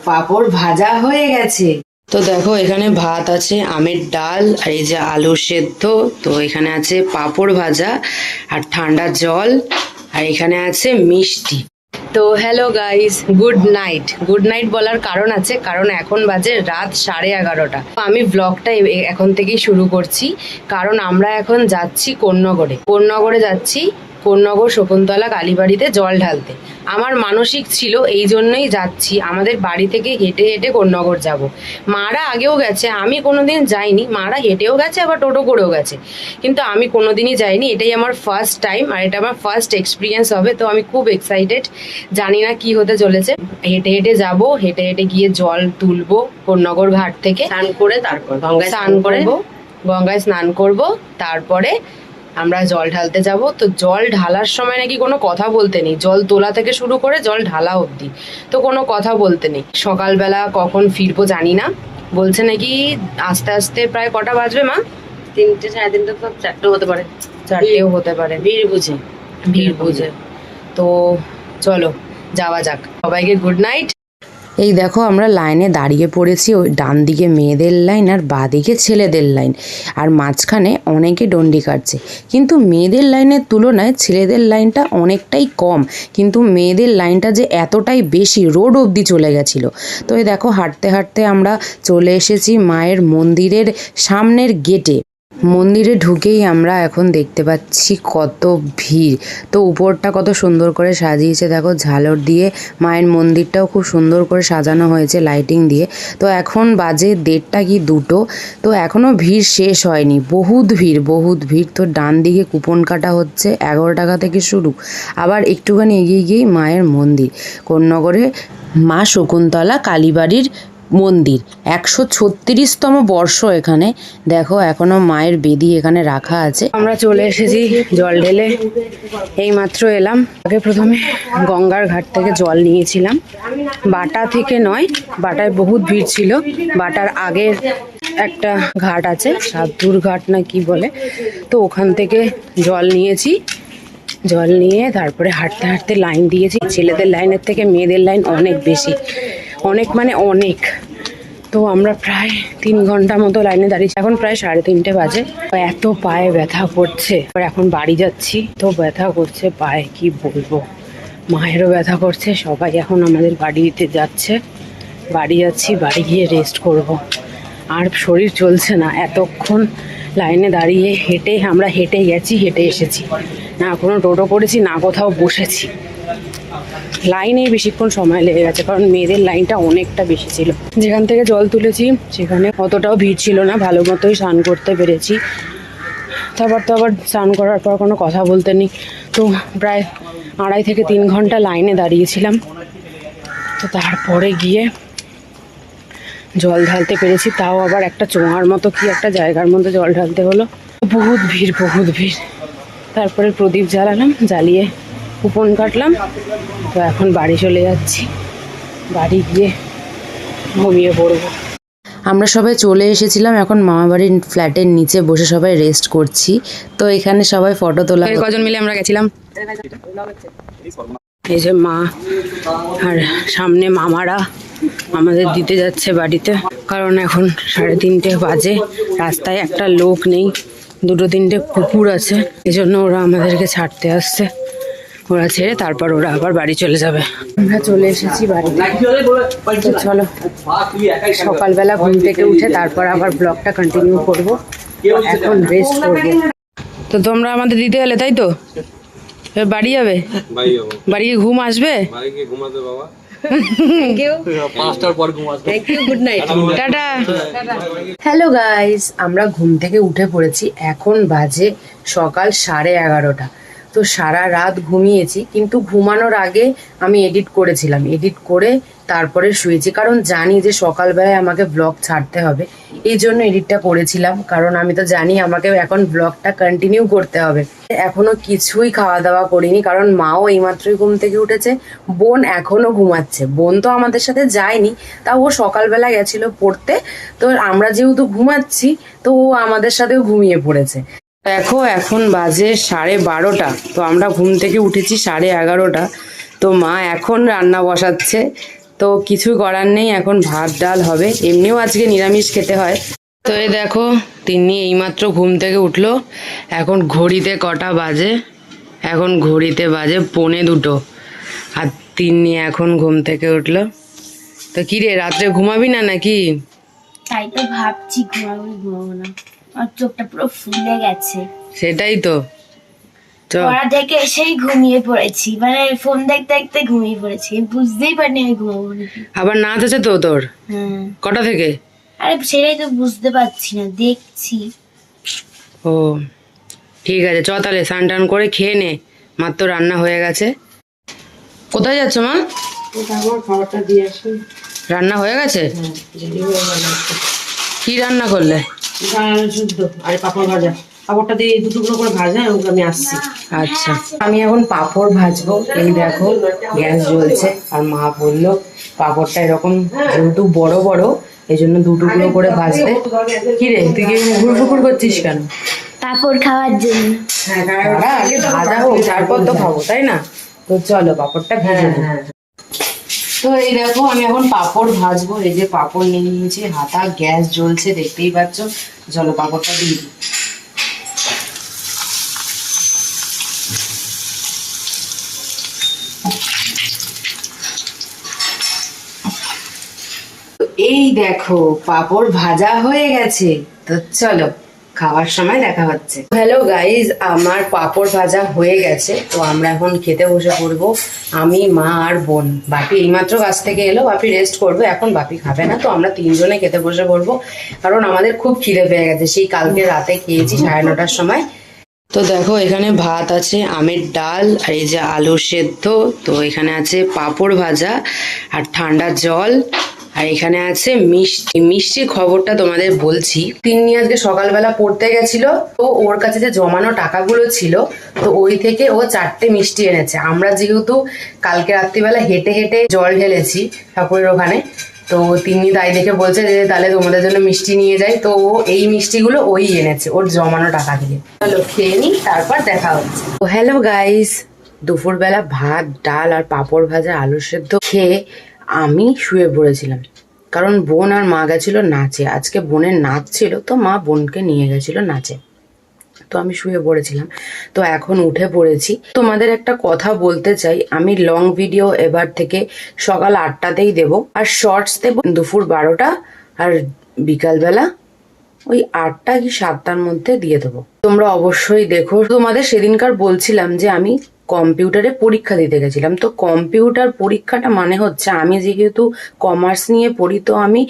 পাঁপড় ভাজা হয়ে গেছে। তো দেখো এখানে ভাত আছে, আমের ডাল, আর এই যে আলু সেদ্ধ, তো এখানে আছে পাঁপড় ভাজা আর ঠান্ডা জল, আর এখানে আছে মিষ্টি। তো hello guys, good night. Good night বলার কারণ আছে, কারণ এখন বাজে রাত 11:30। আমি ব্লগটা এখন থেকেই শুরু করছি, কারণ আমরা এখন যাচ্ছি কোন্নগরে যাচ্ছি। কোন্নগর শকুন্তলা কালীবাড়িতে জল ঢালতে আমার মানসিক ছিল, এই জন্যই যাচ্ছি। আমাদের বাড়ি থেকে হেঁটে হেঁটে কোন্নগর যাব। মারা আগেও গেছে, আমি কোনোদিন যাইনি। মারা হেঁটেও গেছে, আবার টোটো করেও গেছে, কিন্তু আমি কোনোদিনই যাইনি। এটাই আমার ফার্স্ট টাইম, আর এটা আমার ফার্স্ট এক্সপিরিয়েন্স হবে। তো আমি খুব এক্সাইটেড, জানি না কি হতে চলেছে। হেঁটে হেঁটে যাব, হেঁটে হেঁটে গিয়ে জল তুলবো কোন্নগর ঘাট থেকে, স্নান করে তারপর গঙ্গায় স্নান করব, তারপরে আমরা জল ঢালতে যাব। তো জল ঢালার সময় নাকি কোনো কথা বলতে নেই, জল তোলা থেকে শুরু করে জল ঢালা অবধি তো কোনো কথা বলতে নেই। সকালবেলা কখন ফিরবো জানি না, বলছে নাকি আস্তে আস্তে প্রায় কটা বাজবে মা? 3টে, 3:30, তো 4টে হতে পারে, 4টেও হতে পারে, ভিড় বুঝে। তো চলো যাওয়া যাক। সবাইকে গুড নাইট। এই দেখো আমরা লাইনে দাঁড়িয়ে পড়েছি, ওই ডান দিকে মেয়েদের লাইন আর বাঁ দিকে ছেলেদের লাইন, আর মাঝখানে অনেকে ডন্ডি কাটছে। কিন্তু মেয়েদের লাইনের তুলনায় ছেলেদের লাইনটা অনেকটাই কম, কিন্তু মেয়েদের লাইনটা যে এতটাই বেশি, রোড অবধি চলে গেছিলো। তো এই দেখো হাঁটতে হাঁটতে আমরা চলে এসেছি মায়ের মন্দিরের সামনের গেটে। মন্দিরে ঢুকেই আমরা এখন দেখতে পাচ্ছি কত ভিড়। তো উপরটা কত সুন্দর করে সাজিয়েছে দেখো, ঝালর দিয়ে। মায়ের মন্দিরটাও খুব সুন্দর করে সাজানো হয়েছে লাইটিং দিয়ে। তো এখন বাজে 1:30 কি 2টো, তো এখনও ভিড় শেষ হয়নি, বহুত ভিড়। তো ডান দিকে কুপন কাটা হচ্ছে, 11 টাকা থেকে শুরু। আবার একটুখানি এগিয়ে গিয়েই মায়ের মন্দির, কোন্নগরে মা শকুন্তলা কালীবাড়ির মন্দির। 136তম বর্ষ এখানে। দেখো এখনো মায়ের বেদি এখানে রাখা আছে। আমরা চলে এসেছি জল ঢেলে, এই মাত্র এলাম। আগে প্রথমে গঙ্গার ঘাট থেকে জল নিয়েছিলাম, বাটা থেকে নয়, বাটায় বহুত ভিড় ছিল। বাটার আগের একটা ঘাট আছে, সাধুর ঘাট না কি বলে, তো ওখান থেকে জল নিয়েছি। জল নিয়ে তারপরে হাঁটতে হাঁটতে লাইন দিয়েছি। ছেলেদের লাইনের থেকে মেয়েদের লাইন অনেক বেশি, অনেক মানে অনেক। তো আমরা প্রায় 3 ঘন্টা মতো লাইনে দাঁড়িয়েছি, এখন প্রায় 3:30 বাজে। এত পায়ে ব্যথা করছে, এখন বাড়ি যাচ্ছি, তো ব্যথা করছে পায়ে, কি বলবো। মায়েরও ব্যথা করছে, সবাই এখন আমাদের বাড়িতে যাচ্ছে। বাড়ি যাচ্ছি, বাড়ি গিয়ে রেস্ট করব। আর শরীর চলছে না, এতক্ষণ লাইনে দাঁড়িয়ে আমরা হেঁটে গেছি, হেঁটে এসেছি, না কোনো টোটো করেছি, না কোথাও বসেছি। লাইনেই বেশিক্ষণ সময় লেগে গেছে, কারণ মেয়েদের লাইনটা অনেকটা বেশি ছিল। যেখান থেকে জল তুলেছি সেখানে অতটাও ভিড় ছিল না, ভালো মতোই স্নান করতে পেরেছি। তারপর তো আবার স্নান করার পর কোনো কথা বলতে নেই। তো প্রায় 2.5 থেকে 3 ঘন্টা লাইনে দাঁড়িয়েছিলাম। তো তারপরে গিয়ে জল ঢালতে পেরেছি, তাও আবার একটা চোঙার মতো কি একটা জায়গার মধ্যে জল ঢালতে হলো। বহুত ভিড়। তারপরে প্রদীপ জ্বালালাম, জ্বালিয়ে কুপন কাটলাম। তো এখন বাড়ি চলে যাচ্ছি, বাড়ি গিয়ে ঘুমিয়ে পড়বো। আমরা সবাই চলে এসেছিলাম, এখন মামাবাড়ির ফ্ল্যাটের নিচে বসে সবাই রেস্ট করছি। তো এখানে সবাই ফটো তোলা, কজন মিলে আমরা গেছিলাম। এই যে মা আর সামনে মামারা আমাদের দিতে যাচ্ছে বাড়িতে, কারণ এখন 3:30 বাজে। রাস্তায় একটা লোক নেই, 2-3টে কুকুর আছে, এজন্য ওরা আমাদেরকে ছাড়তে আসছে। ওরা ছেড়ে তারপর ওরা আবার বাড়ি চলে যাবে। আমরা চলে এসেছি বাড়িতে। তো চলো, সকালবেলা ঘুম থেকে উঠে তারপর আবার ব্লগটা কন্টিনিউ করব। এখন রেস্ট করবো। তো তোমরা আমাদের দিতে এলে, তাই তো? বাড়ি যাবে? বাড়ি গিয়ে ঘুম আসবে? হ্যালো গাইস, আমরা ঘুম থেকে উঠে পড়েছি। এখন বাজে সকাল 11:30। তো সারা রাত ঘুমিয়েছি, কিন্তু ঘুমানোর আগে আমি এডিট করেছিলাম, এডিট করে তারপরে শুয়েছি, কারণ জানি যে সকালবেলায় আমাকে ব্লগ ছাড়তে হবে। এই জন্য এডিটটা করেছিলাম, কারণ আমি তো জানি আমাকে এখন ব্লগটা কন্টিনিউ করতে হবে। এখনো কিছুই খাওয়া দাওয়া করিনি, কারণ মাও এইমাত্রই ঘুম থেকে উঠেছে। বোন এখনো ঘুমাচ্ছে। বোন তো আমাদের সাথে যায়নি, তাও ও সকালবেলা গেছিল পড়তে। তো আমরা যেহেতু ঘুমাচ্ছি, তো ও আমাদের সাথেও ঘুমিয়ে পড়েছে। দেখো এখন বাজে 12:30। তো আমরা ঘুম থেকে উঠেছি 11:30। তো মা এখন রান্না বসাচ্ছে। তো কিছু করার নেই, এখন ভাত ডাল হবে, এমনিও আজকে নিরামিষ খেতে হয়। তো এই দেখো তিন্নি এইমাত্র ঘুম থেকে উঠলো, এখন ঘড়িতে কটা বাজে, এখন ঘড়িতে বাজে 1:45, আর তিন্নি এখন ঘুম থেকে উঠলো। তো কি রে, রাত্রে ঘুমাবি না নাকি? তাই তো ভাবছি ঘুমাবো না, আমার চোখটা পুরো ফুলে গেছে। সেটাই তো, চ। পড়া থেকে এসেই ঘুমিয়ে পড়েছি, মানে ফোন দেখতে দেখতে ঘুমিয়ে পড়েছি, বুঝতেই পারিনি আমি ঘুমাবো নাকি। আবার নাচ আছে তো তোর? হ্যাঁ, কটা থেকে? আরে সেটাই তো বুঝতে পারছি না, দেখছি। ও ঠিক আছে, চ তাহলে স্নান টান করে খেয়ে নে, মাত্র রান্না হয়ে গেছে। কোথায় যাচ্ছ মা? আমার খাবারটা দিয়ে আসি। রান্না হয়ে গেছে? রেডি হয়ে গেল। কি রান্না করলে? শুদ্ধ আর পাপড় ভাজা। পাপড়টা দিয়ে দু টুকরো করে ভাজা, ওকে আমি আসছি। আচ্ছা, আমি এখন পাঁপড় ভাজবো। এই দেখো গ্যাস জ্বলছে, আর মা বললো পাঁপড়টা এরকম যেহেতু বড় বড়, এই জন্য 2 টুকরো করে ভাজতে। কি রে, তুই কি ঘুরফুকুর করছিস কেন? পাঁপড় খাওয়ার জন্য। দাঁড়া, আগে ভাজা হোক তারপর তো খাবো, তাই না? তো চলো পাঁপড়টা ভেজে নিই। তো এই দেখো আমি এখন পাঁপড় ভাজবো। এই যে পাঁপড় নিয়ে নিয়েছি, হাতা গ্যাস জ্বলছে দেখতেই পাচ্ছ। চলো পাঁপড়টা দিয়ে দিই। এই দেখো পাঁপড় ভাজা হয়ে গেছে। তো চলো খাওয়ার সময় দেখা হচ্ছে। হ্যালো গাইজ, আমার পাঁপড় ভাজা হয়ে গেছে। তো আমরা এখন খেতে বসে পড়বো, আমি, মা আর বোন। বাপি এইমাত্র কাছ থেকে এলো, বাপি রেস্ট করবে এখন, বাপি খাবে না। তো আমরা 3 জনে খেতে বসে পড়বো, কারণ আমাদের খুব খিদে পেয়ে গেছে। সেই কালকে রাতে খেয়েছি 9:30টার সময়। তো দেখো এখানে ভাত আছে, আমের ডাল, আর এই যে আলু সেদ্ধ। তো এখানে আছে পাঁপড় ভাজা আর ঠান্ডা জল, আর এখানে আছে মিষ্টি। মিষ্টির খবরটা তোমাদের বলছি। তিন্নি আজকে সকালবেলা পড়তে গেছিল, তো ওর কাছে যে জমানো টাকাগুলো ছিল, তো ওই থেকে ও 4টে মিষ্টি এনেছে। আমরা যেহেতু কালকে রাত্রিবেলা হেঁটে হেঁটে জল ঢেলেছি ঠাকুরের ওখানে, তো তিন্নি তাই দেখে বলছে যে তাহলে তোমাদের জন্য মিষ্টি নিয়ে যাই। তো ও এই মিষ্টিগুলো ওই এনেছে ওর জমানো টাকা দিয়ে। চলো খেয়ে নি, তারপর দেখা হচ্ছে। তো হ্যালো গাইস, দুপুরবেলা ভাত ডাল আর পাঁপড় ভাজা আলু সেদ্ধ খেয়ে আমি শুয়ে পড়েছিলাম, কারণ বোন আর মা গেছিল নাচে। আজকে বোনের নাচ ছিল, তো মা বোনকে নিয়ে গেছিল নাচে। তো আমি শুয়ে পড়েছিলাম, তো এখন উঠে পড়েছি। তোমাদের একটা কথা বলতে চাই, আমি লং ভিডিও এবার থেকে সকাল 8টাতেই দেব, আর শর্টস দেবো দুপুর 12টা, আর বিকালবেলা ওই 8টা কি 7টার মধ্যে দিয়ে দেবো। তোমরা অবশ্যই দেখো। তোমাদের সেদিনকার বলছিলাম যে আমি কম্পিউটারে পরীক্ষা দিতে গেছিলাম। তো কম্পিউটার পরীক্ষাটা মানে হচ্ছে, আমি যেহেতু কমার্স নিয়ে পড়ি, তো আমি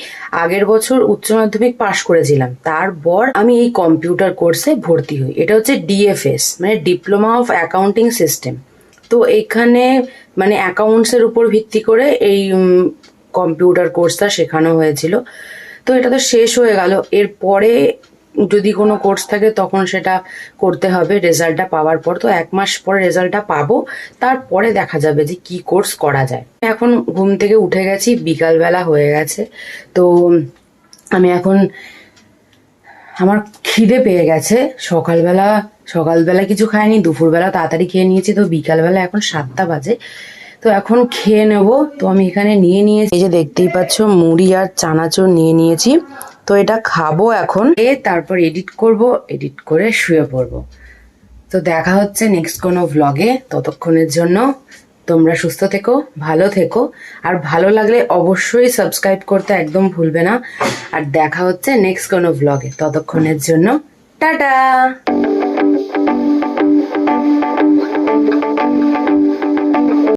আগের বছর উচ্চ মাধ্যমিক পাশ করেছিলাম, তারপর আমি এই কম্পিউটার কোর্সে ভর্তি হই। এটা হচ্ছে ডিএফএস, মানে ডিপ্লোমা অফ অ্যাকাউন্টিং সিস্টেম। তো এখানে মানে অ্যাকাউন্টসের উপর ভিত্তি করে এই কম্পিউটার কোর্সটা শেখানো হয়েছিল। তো এটা তো শেষ হয়ে গেল, এরপরে যদি কোনো কোর্স থাকে তখন সেটা করতে হবে রেজাল্টটা পাওয়ার পর। তো 1 মাস পরে রেজাল্টটা পাবো, তারপরে দেখা যাবে যে কি কোর্স করা যায়। এখন ঘুম থেকে উঠে গেছি, বিকালবেলা হয়ে গেছে। তো আমি এখন, আমার খিদে পেয়ে গেছে। সকালবেলা কিছু খাইনি, দুপুরবেলা তাড়াতাড়ি খেয়ে নিয়েছি। তো বিকালবেলা এখন 7টা বাজে, তো এখন খেয়ে নেব। তো আমি এখানে নিয়ে নিয়েছি, এই যে দেখতেই পাচ্ছ, মুড়ি আর চানাচুর নিয়ে নিয়েছি। তো এটা খাবো এখন, তারপর এডিট করব, এডিট করে শুয়ে পড়বো। তো দেখা হচ্ছে নেক্সট কোনো ভ্লগে। ততক্ষণের জন্য তোমরা সুস্থ থেকো, ভালো থেকো, আর ভালো লাগলে অবশ্যই সাবস্ক্রাইব করতে একদম ভুলবে না। আর দেখা হচ্ছে নেক্সট কোনো ভ্লগে। ততক্ষণের জন্য টাটা।